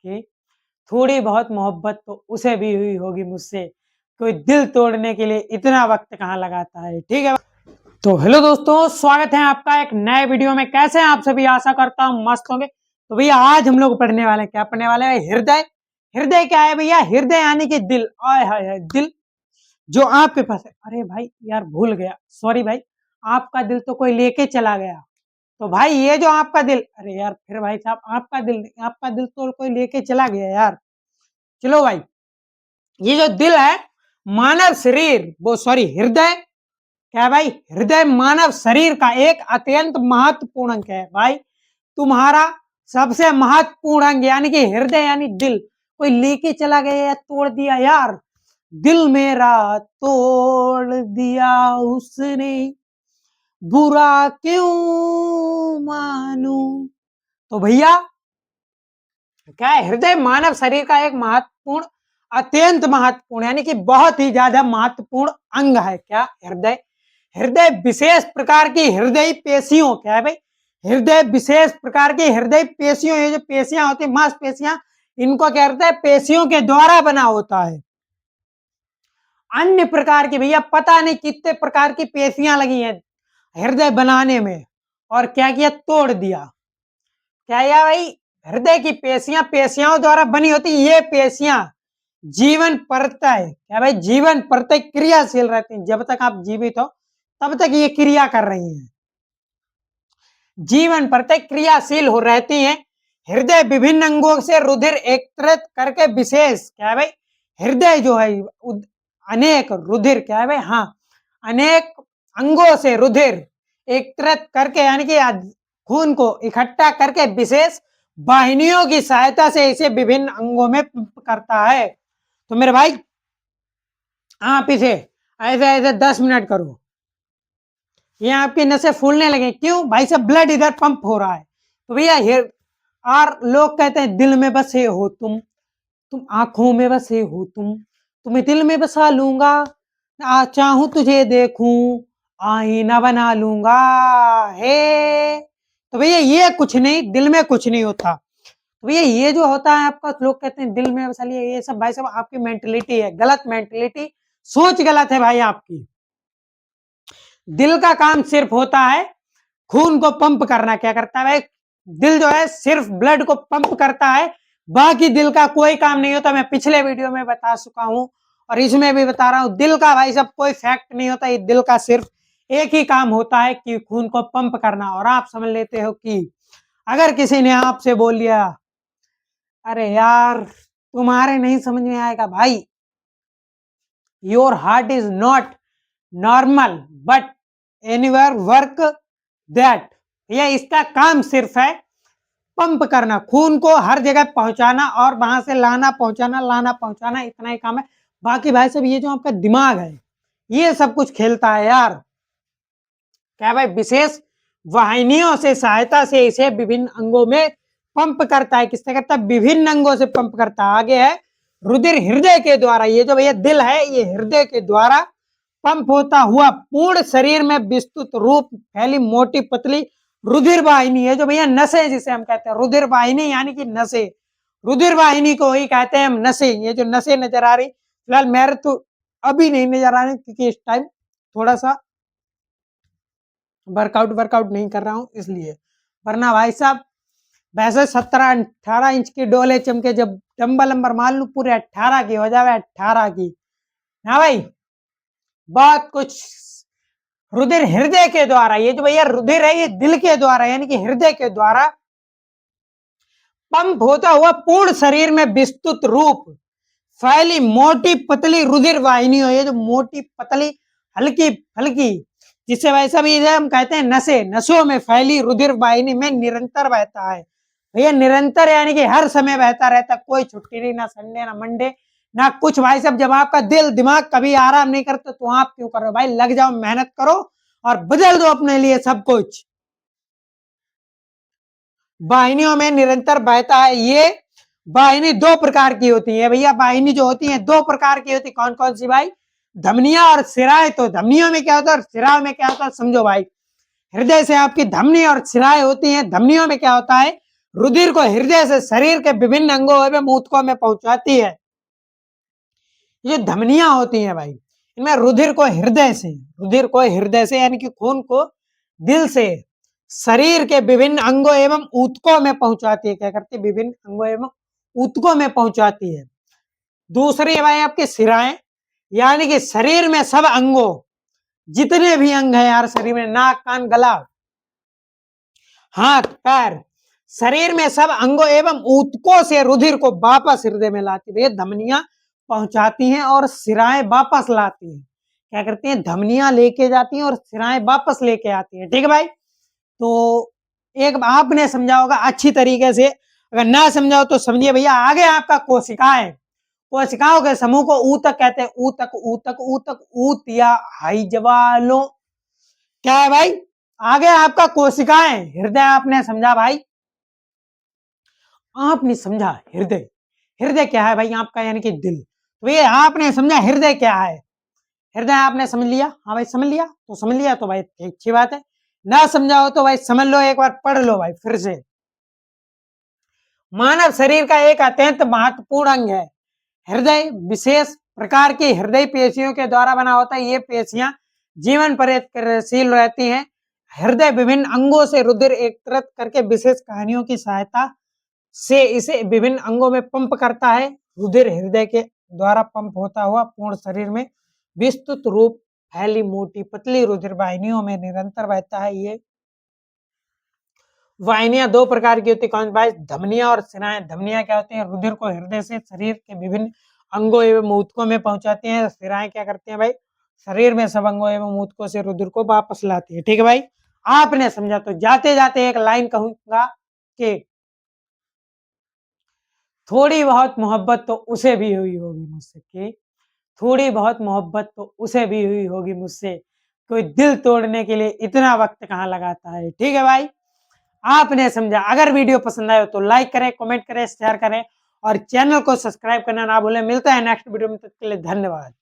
आपकी थोड़ी बहुत मोहब्बत तो उसे भी हुई होगी मुझसे। कोई दिल तोड़ने के लिए इतना वक्त कहाँ लगाता है। ठीक है, तो हेलो दोस्तों, स्वागत है आपका एक नए वीडियो में। कैसे हैं आप सभी? आशा करता हूँ मस्त होंगे। तो भैया आज हम लोग पढ़ने वाले हैं, क्या पढ़ने वाले हैं? हृदय। हृदय क्या है भैया? हृदय यानी कि दिल। आय हाय हाय, दिल जो आपके पास है। अरे भाई यार भूल गया, सॉरी भाई। आपका दिल तो कोई लेके चला गया। तो भाई ये जो आपका दिल, अरे यार फिर भाई साहब आपका दिल नहीं, आपका दिल तो कोई लेके चला गया यार। चलो भाई, ये जो दिल है मानव शरीर, वो सॉरी हृदय, क्या है भाई? हृदय मानव शरीर का एक अत्यंत महत्वपूर्ण अंग है भाई। तुम्हारा सबसे महत्वपूर्ण अंग यानी कि हृदय यानी दिल कोई लेके चला गया या तोड़ दिया यार। दिल मेरा तोड़ दिया उसने, बुरा क्यों मानू। तो भैया क्या है? हृदय मानव शरीर का एक महत्वपूर्ण, अत्यंत महत्वपूर्ण यानी कि बहुत ही ज्यादा महत्वपूर्ण अंग है। क्या? हृदय। हृदय विशेष प्रकार की हृदय पेशियों, क्या है भाई? हृदय विशेष प्रकार की हृदय पेशियों, ये जो पेशियां होती है मांसपेशियां, इनको क्या कहते हैं? पेशियों के द्वारा बना होता है। अन्य प्रकार की भैया पता नहीं कितने प्रकार की पेशियां लगी हैं हृदय बनाने में, और क्या किया? तोड़ दिया। क्या या भाई? हृदय की पेशियां पेशियाओं द्वारा बनी होती, ये पेशियां जीवन परतः, क्या भाई? जीवन परतः क्रियाशील रहती हैं। जब तक आप जीवित हो तब तक ये क्रिया कर रही हैं, जीवन परतः क्रियाशील हो रहती हैं। हृदय विभिन्न अंगों से रुधिर एकत्रित करके विशेष, क्या है भाई? हृदय जो है अनेक रुधिर, क्या है भाई? हाँ, अनेक अंगों से रुधिर एकत्रित करके यानी कि खून को इकट्ठा करके विशेष वाहिनियों की सहायता से इसे विभिन्न अंगों में पंप करता है। तो मेरे भाई आप इसे ऐसे ऐसे 10 मिनट करो, ये आपकी नसें फूलने लगे। क्यों भाई? सब ब्लड इधर पंप हो रहा है। तो भैया और लोग कहते हैं दिल में बसे हो तुम आंखों में बसे हो तुम्हें दिल में बसा लूंगा, चाहूं तुझे देखूं, आईना बना लूंगा हे। तो भैया ये कुछ नहीं, दिल में कुछ नहीं होता। तो भैया ये जो होता है आपका, लोग कहते हैं दिल में बसा लिया, ये सब भाई सब आपकी मेंटलिटी है, गलत मेंटलिटी, सोच गलत है भाई आपकी। दिल का काम सिर्फ होता है खून को पंप करना। क्या करता है भाई? दिल जो है सिर्फ ब्लड को पंप करता है, बाकी दिल का कोई काम नहीं होता। मैं पिछले वीडियो में बता चुका हूं और इसमें भी बता रहा हूं, दिल का भाई सब कोई फैक्ट नहीं होता। ये दिल का सिर्फ एक ही काम होता है कि खून को पंप करना। और आप समझ लेते हो कि अगर किसी ने आपसे बोल लिया अरे यार तुम्हारे नहीं समझ में आएगा भाई, your heart is not normal but anywhere work that, ये इसका काम सिर्फ है पंप करना, खून को हर जगह पहुंचाना और वहां से लाना पहुंचाना, इतना ही काम है। बाकी भाई सब ये जो आपका दिमाग है ये सब कुछ खेलता है यार। क्या भाई? विशेष वाहिनियों से सहायता से इसे विभिन्न अंगों में पंप करता है। किससे करता है? विभिन्न अंगों से पंप करता है। आगे है रुधिर हृदय के द्वारा, ये जो भैया दिल है ये हृदय के द्वारा पंप होता हुआ पूर्ण शरीर में विस्तृत रूप फैली मोटी पतली रुधिर वाहिनी है, जो भैया नसें जिसे हम कहते हैं रुधिर वाहिनी यानी कि नसें, रुधिर वाहिनी को ही कहते हैं हम नसें। ये जो नसें नजर आ रही, फिलहाल मेरे तो अभी नहीं नजर आ रही क्योंकि इस टाइम थोड़ा सा वर्कआउट नहीं कर रहा हूं इसलिए, वरना भाई साहब वैसे 17-18 इंच की डोले चमके, जब डंबल नंबर मान लू पूरे 18 की हो जावे, 18 की। हाँ भाई, बहुत कुछ रुधिर हृदय के द्वारा, ये जो भैया रुधिर है ये दिल के द्वारा यानी कि हृदय के द्वारा पंप होता हुआ पूर्ण शरीर में विस्तृत रूप फैली मोटी पतली रुधिर वाहिनी हो, ये जो मोटी पतली हल्की हल्की, जिससे वैसा भी हम कहते हैं नसें, नसों में फैली रुधिर वाहिनी में निरंतर बहता है। भैया निरंतर यानी कि हर समय बहता रहता, कोई छुट्टी नहीं, ना संडे ना मंडे ना कुछ। भाई साहब जब आपका दिल दिमाग कभी आराम नहीं करते तो आप क्यों कर रहे हो भाई? लग जाओ, मेहनत करो और बदल दो अपने लिए सब कुछ। वाहिनियों में निरंतर बहता है। ये वाहिनी 2 प्रकार की होती है भैया, वाहिनी जो होती है 2 प्रकार की होती है। कौन कौन सी भाई? धमनियां और सिराएं। तो धमनियों में क्या होता है और सिराओं में क्या होता है समझो भाई। हृदय से आपकी धमनी और सिराएं होती हैं। धमनियों में क्या होता है? रुधिर को हृदय से शरीर के विभिन्न अंगों एवं ऊतकों में पहुंचाती है। ये धमनियां होती हैं भाई, इनमें रुधिर को हृदय से यानी कि खून को दिल से शरीर के विभिन्न अंगों एवं ऊतकों में पहुंचाती है। क्या करती है? विभिन्न अंगों एवं ऊतकों में पहुंचाती है। दूसरी है भाई आपकी शिराएं, यानी कि शरीर में सब अंगों, जितने भी अंग है यार शरीर में, नाक, कान, गला, हाथ, पैर, शरीर में सब अंगों एवं ऊतकों से रुधिर को वापस हृदय में लाती है। धमनियां पहुंचाती हैं और शिराएं वापस लाती हैं। क्या करती हैं? धमनियां लेके जाती हैं और शिराएं वापस लेके आती हैं। ठीक है भाई, तो एक आपने समझा होगा अच्छी तरीके से, अगर ना समझाओ तो समझिए भैया। आगे आपका कोशिकाएं, कोशिकाओं के समूह को ऊतक कहते हैं। ऊतक ऊतक ऊतक ऊत या हाइजवालो। क्या है भाई? आगे आपका कोशिकाएं, हृदय आपने समझा भाई, आपने समझा हृदय। हृदय क्या है भाई आपका? यानी कि दिल। तो ये आपने समझा हृदय क्या है, हृदय आपने समझ लिया। हाँ भाई समझ लिया, तो समझ लिया तो भाई अच्छी बात है। ना समझा हो तो भाई समझ लो, एक बार पढ़ लो भाई फिर से। मानव शरीर का एक अत्यंत महत्वपूर्ण अंग है हृदय। विशेष प्रकार की हृदय पेशियों के द्वारा बना होता है। ये पेशियां जीवन पर्यंत क्रियाशील रहती हैं। हृदय विभिन्न अंगों से रुधिर एकत्रित करके विशेष कहानियों की सहायता से इसे विभिन्न अंगों में पंप करता है। रुधिर हृदय के द्वारा पंप होता हुआ पूर्ण शरीर में विस्तृत रूप फैली मोटी पतली रुधिर वाहिनियों में निरंतर बहता है। ये वाहिनियां दो प्रकार की होती है। कौन भाई? धमनियां और शिराएं। धमनियां क्या होती हैं? रुधिर को हृदय से शरीर के विभिन्न अंगों एवं ऊतकों में पहुंचाती हैं। शिराएं क्या करती हैं भाई? शरीर में सब अंगों एवं ऊतकों से रुधिर को वापस लाती है। ठीक है भाई, आपने समझा। तो जाते जाते एक लाइन कहूंगा कि थोड़ी बहुत मोहब्बत तो उसे भी हुई होगी मुझसे, कि थोड़ी बहुत मोहब्बत तो उसे भी हुई होगी मुझसे, कोई दिल तोड़ने के लिए इतना वक्त कहाँ लगाता है। ठीक है भाई, आपने समझा। अगर वीडियो पसंद आए तो लाइक करें, कमेंट करें, शेयर करें और चैनल को सब्सक्राइब करना ना भूलें। मिलता है नेक्स्ट वीडियो में, तब तक के लिए धन्यवाद।